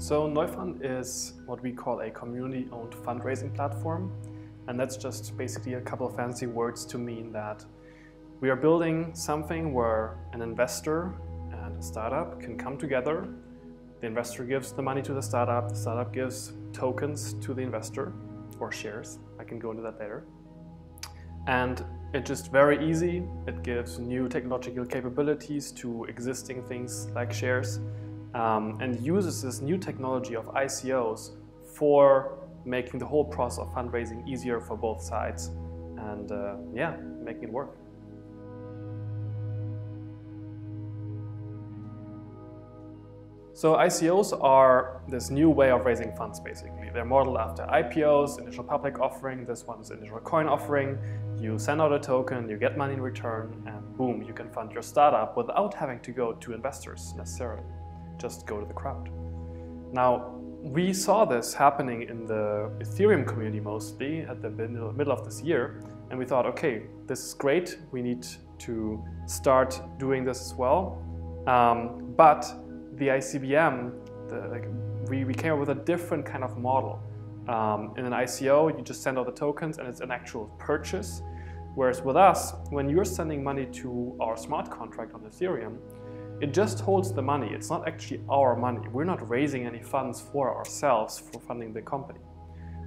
So Neufund is what we call a community-owned fundraising platform, and that's just basically a couple of fancy words to mean that we are building something where an investor and a startup can come together. The investor gives the money to the startup gives tokens to the investor, or shares. I can go into that later. And it's just very easy. It gives new technological capabilities to existing things like shares, and uses this new technology of ICOs for making the whole process of fundraising easier for both sides and yeah, making it work. So ICOs are this new way of raising funds, basically. They're modeled after IPOs, initial public offering. This one's initial coin offering. You send out a token, you get money in return, and boom, you can fund your startup without having to go to investors necessarily. Just go to the crowd. Now, we saw this happening in the Ethereum community mostly at the middle of this year, and we thought, okay, this is great. We need to start doing this as well. But the ICBM, we came up with a different kind of model. In an ICO, you just send out the tokens and it's an actual purchase. Whereas with us, when you're sending money to our smart contract on Ethereum, it just holds the money. It's not actually our money. We're not raising any funds for ourselves for funding the company.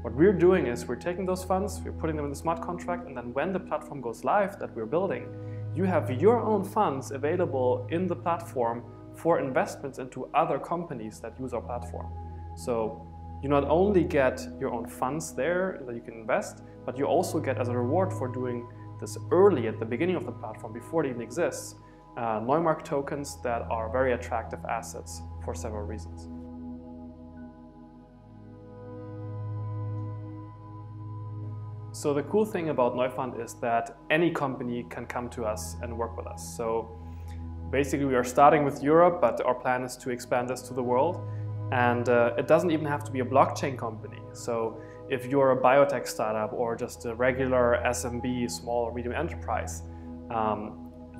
What we're doing is we're taking those funds, we're putting them in the smart contract, and then when the platform goes live that we're building, you have your own funds available in the platform for investments into other companies that use our platform. So you not only get your own funds there that you can invest, but you also get, as a reward for doing this early at the beginning of the platform before it even exists, Neumark tokens that are very attractive assets for several reasons. So the cool thing about Neufund is that any company can come to us and work with us. So basically we are starting with Europe, but our plan is to expand this to the world. And it doesn't even have to be a blockchain company. So if you're a biotech startup or just a regular SMB, small or medium enterprise,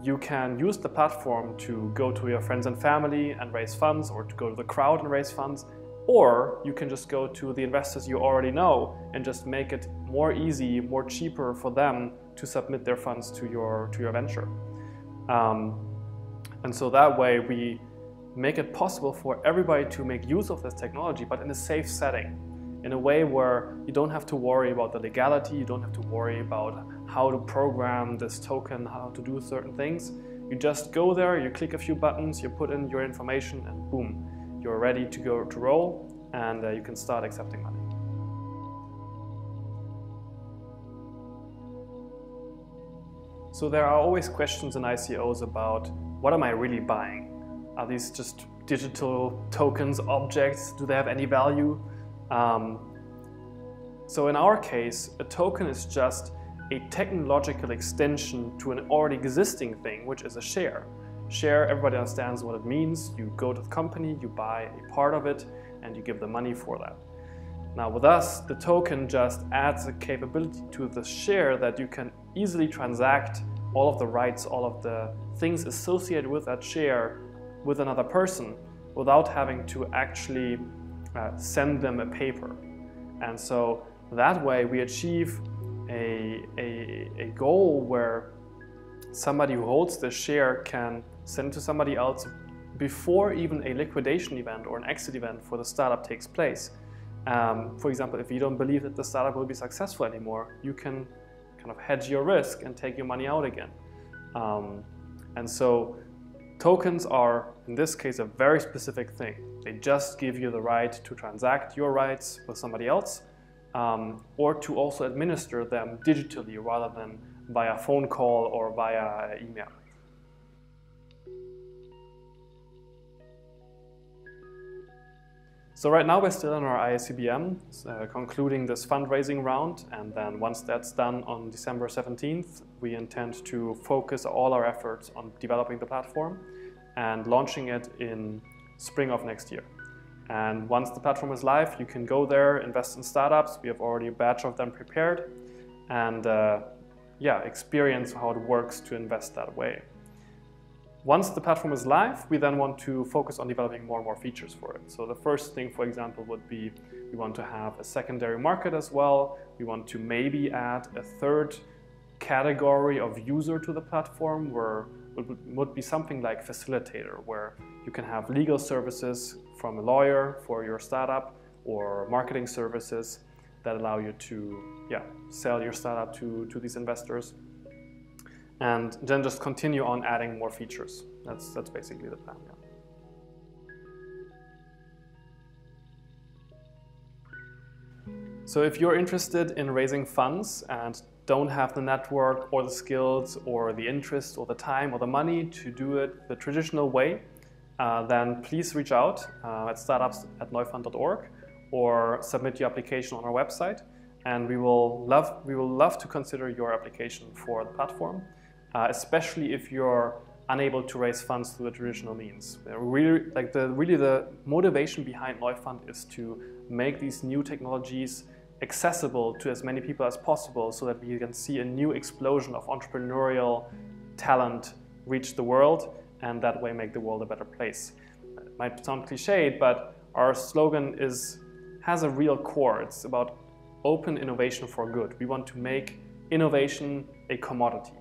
you can use the platform to go to your friends and family and raise funds, or to go to the crowd and raise funds, or you can just go to the investors you already know and just make it more easy, more cheaper for them to submit their funds to your venture. And so that way we make it possible for everybody to make use of this technology, but in a safe setting, in a way where you don't have to worry about the legality, you don't have to worry about how to program this token, how to do certain things. You just go there, you click a few buttons, you put in your information, and boom, you're ready to go to roll, and you can start accepting money. So there are always questions in ICOs about, what am I really buying? Are these just digital tokens, objects? Do they have any value? So in our case, a token is just a technological extension to an already existing thing, which is a share. Share, everybody understands what it means. You go to the company, you buy a part of it, and you give the money for that. Now with us, the token just adds a capability to the share that you can easily transact all of the rights, all of the things associated with that share with another person without having to actually send them a paper. And so that way we achieve a goal where somebody who holds the share can send it to somebody else before even a liquidation event or an exit event for the startup takes place. For example, if you don't believe that the startup will be successful anymore, you can kind of hedge your risk and take your money out again. And so tokens are, in this case, a very specific thing. They just give you the right to transact your rights with somebody else, or to also administer them digitally rather than via phone call or via email. So right now we're still in our ICBM, concluding this fundraising round, and then once that's done on December 17th, we intend to focus all our efforts on developing the platform and launching it in spring of next year. And once the platform is live, you can go there, invest in startups. We have already a batch of them prepared, and yeah, experience how it works to invest that way. Once the platform is live, we then want to focus on developing more and more features for it. So the first thing, for example, would be we want to have a secondary market as well. We want to maybe add a third category of user to the platform, where it would be something like facilitator, where you can have legal services from a lawyer for your startup, or marketing services that allow you to sell your startup to these investors. And then just continue on adding more features. That's basically the plan. Yeah. So if you're interested in raising funds and don't have the network or the skills or the interest or the time or the money to do it the traditional way, then please reach out at startups@neufund.org or submit your application on our website, and we will love to consider your application for the platform, especially if you're unable to raise funds through the traditional means. Really, the motivation behind Neufund is to make these new technologies accessible to as many people as possible, so that we can see a new explosion of entrepreneurial talent reach the world, and that way make the world a better place. It might sound cliched, but our slogan has a real core. It's about open innovation for good. We want to make innovation a commodity.